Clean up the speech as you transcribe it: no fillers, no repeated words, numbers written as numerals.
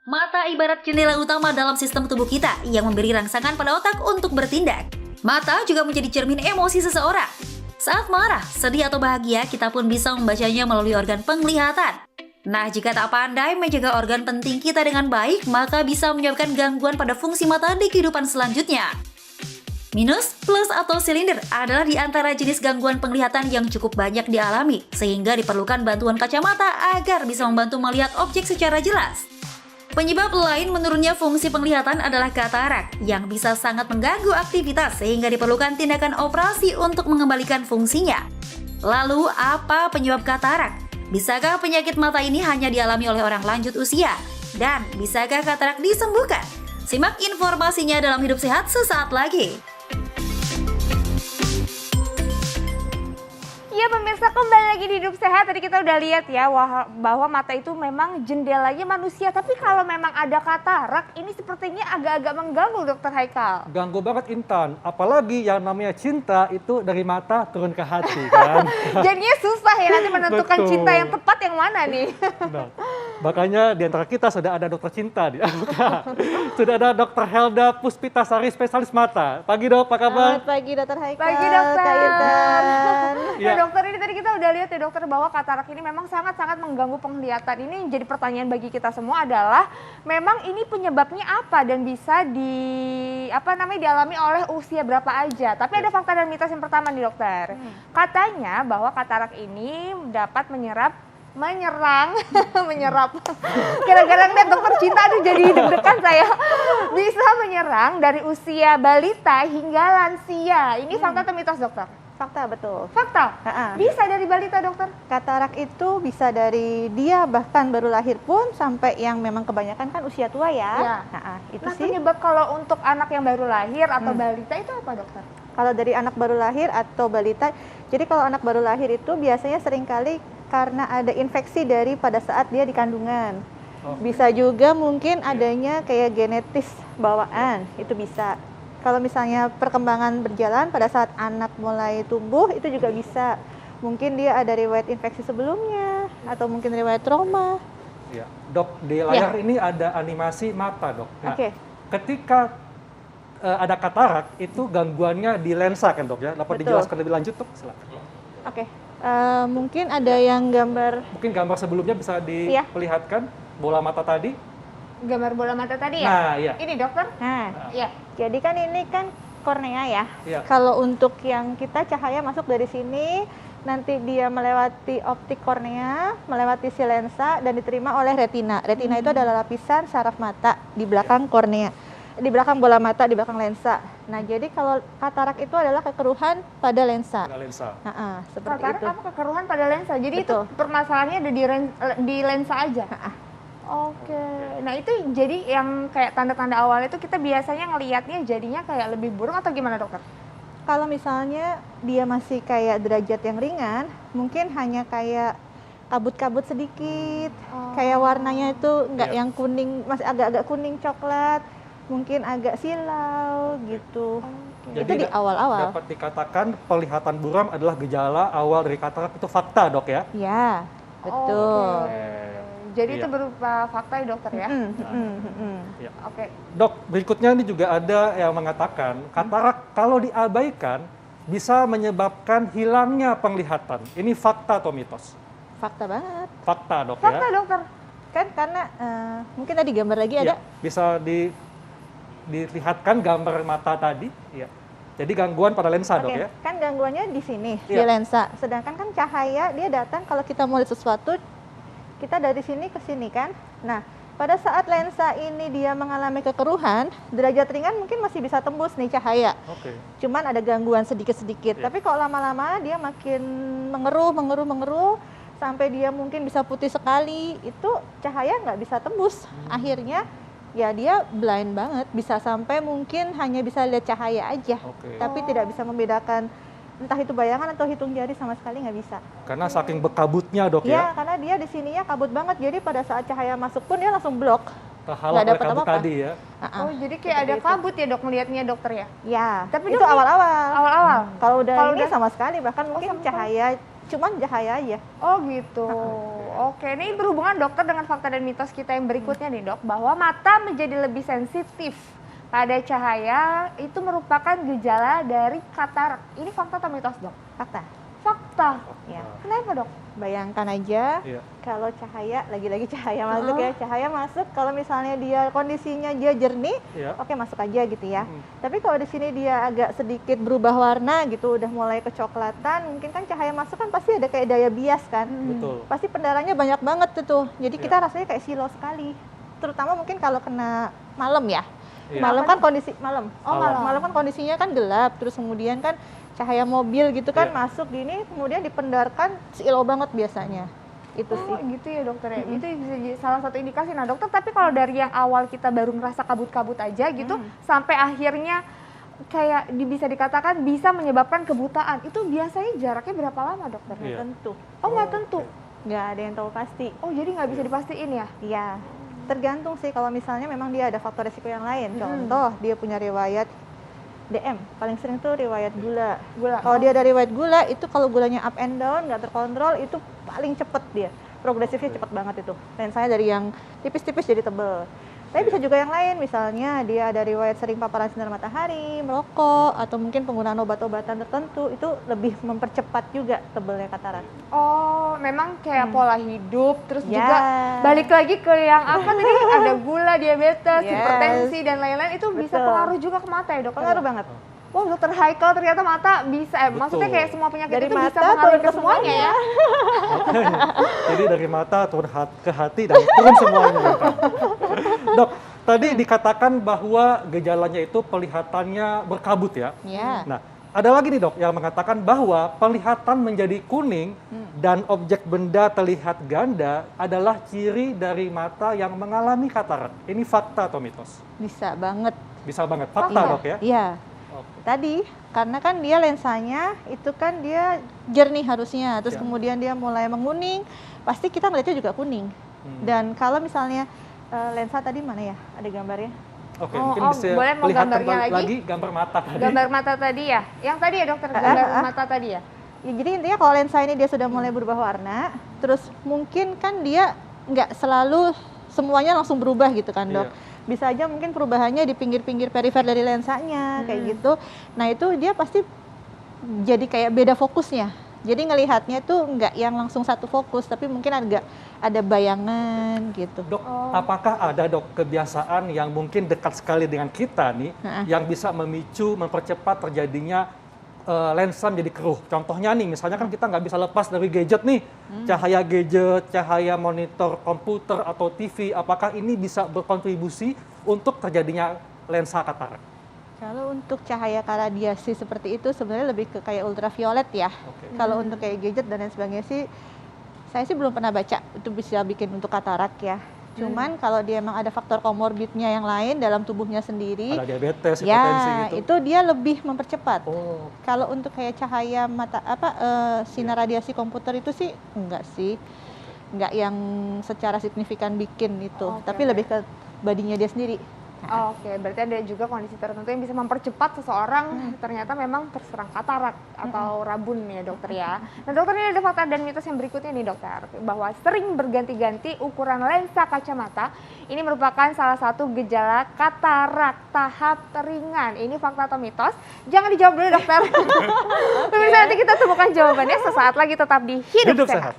Mata ibarat jendela utama dalam sistem tubuh kita yang memberi rangsangan pada otak untuk bertindak. Mata juga menjadi cermin emosi seseorang. Saat marah, sedih atau bahagia, kita pun bisa membacanya melalui organ penglihatan. Nah, jika tak pandai menjaga organ penting kita dengan baik, maka bisa menyebabkan gangguan pada fungsi mata di kehidupan selanjutnya. Minus, plus, atau silinder adalah di antara jenis gangguan penglihatan yang cukup banyak dialami, sehingga diperlukan bantuan kacamata agar bisa membantu melihat objek secara jelas. Penyebab lain menurunnya fungsi penglihatan adalah katarak yang bisa sangat mengganggu aktivitas sehingga diperlukan tindakan operasi untuk mengembalikan fungsinya. Lalu, apa penyebab katarak? Bisakah penyakit mata ini hanya dialami oleh orang lanjut usia? Dan bisakah katarak disembuhkan? Simak informasinya dalam Hidup Sehat sesaat lagi. Ya pemirsa, kembali lagi di Hidup Sehat. Tadi kita udah lihat ya bahwa mata itu memang jendelanya manusia. Tapi kalau memang ada katarak, ini sepertinya agak-agak mengganggu Dokter Haikal. Ganggu banget Intan, apalagi yang namanya cinta itu dari mata turun ke hati kan. Jadinya susah ya nanti menentukan Betul. cinta yang tepat yang mana nih. Nah, makanya di antara kita sudah ada dokter cinta di sudah ada Dokter Helda Puspitasari, spesialis mata. Pagi Dok, apa kabar? Selamat pagi Dokter Haikal. Pagi Dokter. Kak Intan. Ya. Nah dokter, ini tadi kita udah lihat ya dokter bahwa katarak ini memang sangat-sangat mengganggu penglihatan. Ini yang jadi pertanyaan bagi kita semua adalah memang ini penyebabnya apa dan bisa dialami oleh usia berapa aja. Tapi ada fakta dan mitos yang pertama nih dokter. Katanya bahwa katarak ini dapat menyerang gara-gara lihat dokter cinta, aduh jadi deg-degan saya, bisa menyerang dari usia balita hingga lansia. Ini fakta atau mitos dokter? Fakta, betul. Fakta? Bisa dari balita dokter? Katarak itu bisa dari dia bahkan baru lahir pun sampai yang memang kebanyakan kan usia tua ya. Ya. Itu Nah, sih. penyebab kalau untuk anak yang baru lahir atau balita itu apa dokter? Kalau dari anak baru lahir atau balita, jadi kalau anak baru lahir itu biasanya seringkali karena ada infeksi dari pada saat dia di kandungan. Bisa juga mungkin adanya kayak genetis bawaan, itu bisa. Kalau misalnya perkembangan berjalan pada saat anak mulai tumbuh, itu juga bisa. Mungkin dia ada riwayat infeksi sebelumnya, atau mungkin riwayat trauma. Ya. Dok, di layar ini ada animasi mata Dok. Nah, ketika ada katarak, itu gangguannya di lensa kan Dok ya? Dapat dijelaskan lebih lanjut Dok? Silakan. Mungkin ada yang gambar. Mungkin gambar sebelumnya bisa diperlihatkan bola mata tadi. Gambar bola mata tadi ya? Nah, iya. Ini dokter? Nah, Iya. jadi kan ini kan kornea ya. Iya. Kalau untuk yang kita cahaya masuk dari sini, nanti dia melewati optik kornea, melewati si lensa dan diterima oleh retina. Retina itu adalah lapisan saraf mata di belakang kornea, di belakang bola mata, di belakang lensa. Nah, jadi kalau katarak itu adalah kekeruhan pada lensa. Seperti Katarak itu. apa kekeruhan pada lensa? Jadi Betul. itu permasalahannya ada di lensa aja? Oke, nah itu jadi yang kayak tanda-tanda awal itu kita biasanya ngelihatnya jadinya kayak lebih buruk atau gimana dokter? Kalau misalnya dia masih kayak derajat yang ringan, mungkin hanya kayak kabut-kabut sedikit, kayak warnanya itu nggak yang kuning, masih agak-agak kuning coklat, mungkin agak silau gitu. Jadi itu di awal-awal. dapat dikatakan penglihatan buram adalah gejala awal dari katarak, itu fakta Dok ya? Ya, betul. Jadi itu berupa fakta ya dokter ya? Ya. Oke. Dok, berikutnya ini juga ada yang mengatakan katarak kalau diabaikan bisa menyebabkan hilangnya penglihatan. Ini fakta atau mitos? Fakta banget. Fakta Dok Fakta ya? dokter? Kan karena mungkin tadi gambar lagi ada. Ya, bisa dilihatkan gambar mata tadi. Ya. Jadi gangguan pada lensa Dok ya? Kan gangguannya di sini, di Iya. lensa. Sedangkan kan cahaya dia datang kalau kita mau lihat sesuatu, kita dari sini ke sini kan. Nah, pada saat lensa ini dia mengalami kekeruhan, derajat ringan mungkin masih bisa tembus nih cahaya. Cuman ada gangguan sedikit-sedikit. Tapi kalau lama-lama dia makin mengeruh, sampai dia mungkin bisa putih sekali, itu cahaya nggak bisa tembus. Akhirnya ya dia blind banget, bisa sampai mungkin hanya bisa lihat cahaya aja, tapi tidak bisa membedakan entah itu bayangan atau hitung jari, sama sekali nggak bisa. Karena saking bekabutnya dok Ya, ya? karena dia di sininya kabut banget, jadi pada saat cahaya masuk pun dia langsung blok. Terhalang oleh dapat kabut apa-apa. tadi ya? Oh, jadi kayak ada kabut ya dok melihatnya dokter ya? Ya, Tapi itu dok, awal-awal. Awal-awal. Kalau udah Kalau ini udah- sama sekali, bahkan mungkin sama cahaya, cuman cahaya aja. Oh gitu. Oke, ini berhubungan dokter dengan fakta dan mitos kita yang berikutnya nih dok, bahwa mata menjadi lebih sensitif pada cahaya itu merupakan gejala dari katarak. Ini fakta atau mitos dok? Fakta. Fakta. Ya. Kenapa dok? Bayangkan aja Iya. kalau cahaya, lagi-lagi cahaya masuk ya, cahaya masuk, kalau misalnya dia kondisinya dia jernih, Iya. oke masuk aja gitu ya. Tapi kalau di sini dia agak sedikit berubah warna gitu, udah mulai kecoklatan, mungkin kan cahaya masuk kan pasti ada kayak daya bias kan. Betul. Pasti pendarahnya banyak banget tuh. Jadi kita rasanya kayak silau sekali. Terutama mungkin kalau kena malam ya. Iya. Malam kan kondisi malam. Oh, malam. Malam kan kondisinya kan gelap, terus kemudian kan cahaya mobil gitu kan Iya. masuk gini, kemudian dipendarkan silau banget biasanya. Itu sih. Oh gitu ya dokter ya. Itu bisa jadi salah satu indikasi. Nah dokter, tapi kalau dari yang awal kita baru ngerasa kabut-kabut aja gitu, sampai akhirnya kayak bisa dikatakan bisa menyebabkan kebutaan, itu biasanya jaraknya berapa lama dokter? Iya. Tentu. Oh nggak tentu. Nggak ada yang tahu pasti. Oh jadi nggak bisa dipastiin ya? Iya. Tergantung sih, kalau misalnya memang dia ada faktor resiko yang lain. Contoh, dia punya riwayat DM, paling sering tuh riwayat gula. Gula. Kalau dia ada riwayat gula, itu kalau gulanya up and down, nggak terkontrol, itu paling cepet dia. Progresifnya cepet banget itu. Lensanya dari yang tipis-tipis jadi tebel. Tapi bisa juga yang lain, misalnya dia ada riwayat sering paparan sinar matahari, merokok, atau mungkin penggunaan obat-obatan tertentu, itu lebih mempercepat juga tebelnya katarak. Oh, memang kayak pola hidup, terus Ya. juga balik lagi ke yang apa tadi, ada gula, diabetes, Yes. hipertensi dan lain-lain, itu bisa Betul. pengaruh juga ke mata ya dokter? Pengaruh banget. Wah dokter Haikal ternyata mata bisa, maksudnya Betul. kayak semua penyakit Dari itu bisa mata pengaruh turun ke ke semuanya ya? Jadi dari mata turun ke hati dan turun semuanya. Dok. Dok, tadi dikatakan bahwa gejalanya itu pelihatannya berkabut ya. Ya. Nah, ada lagi nih dok yang mengatakan bahwa penglihatan menjadi kuning dan objek benda terlihat ganda adalah ciri dari mata yang mengalami katarak. Ini fakta atau mitos? Bisa banget. Bisa banget, fakta Iya. dok ya? Iya. Oke. Tadi, karena kan dia lensanya itu kan dia jernih harusnya, terus Ya. kemudian dia mulai menguning, pasti kita ngeliatnya juga kuning. Dan kalau misalnya lensa tadi mana ya? Ada gambarnya? Oke, Oh, mungkin oh, bisa boleh mau lihat gambarnya kembali lagi? gambar mata tadi. Gambar mata tadi ya? Yang tadi ya dokter, gambar mata tadi ya? Ya, jadi intinya kalau lensa ini dia sudah mulai berubah warna, terus mungkin kan dia nggak selalu semuanya langsung berubah gitu kan dok. Iya. Bisa aja mungkin perubahannya di pinggir-pinggir perifer dari lensanya kayak gitu. Nah itu dia pasti jadi kayak beda fokusnya. Jadi ngelihatnya tuh nggak yang langsung satu fokus, tapi mungkin ada bayangan gitu. Dok, apakah ada dok kebiasaan yang mungkin dekat sekali dengan kita nih, yang bisa memicu, mempercepat terjadinya lensa menjadi keruh? Contohnya nih, misalnya kan kita nggak bisa lepas dari gadget nih, cahaya gadget, cahaya monitor komputer atau TV, apakah ini bisa berkontribusi untuk terjadinya lensa katarak? Kalau untuk cahaya radiasi seperti itu sebenarnya lebih ke kayak ultraviolet ya. Kalau untuk kayak gadget dan lain sebagainya sih, saya sih belum pernah baca itu bisa bikin untuk katarak ya. Cuman kalau dia emang ada faktor komorbidnya yang lain dalam tubuhnya sendiri, Ada diabetes, hipertensi ya gitu? itu dia lebih mempercepat. Oh, Kalau untuk kayak cahaya mata sinar radiasi komputer itu sih enggak sih. Enggak yang secara signifikan bikin itu, tapi lebih ke badinya dia sendiri. Oke, berarti ada juga kondisi tertentu yang bisa mempercepat seseorang ternyata memang terserang katarak atau rabun ya dokter ya. Nah dokter, ini ada fakta dan mitos yang berikutnya nih dokter, bahwa sering berganti-ganti ukuran lensa kacamata ini merupakan salah satu gejala katarak tahap ringan. Ini fakta atau mitos? Jangan dijawab dulu dokter. Pemirsa, nanti kita temukan jawabannya sesaat lagi, tetap di Hidup Sehat.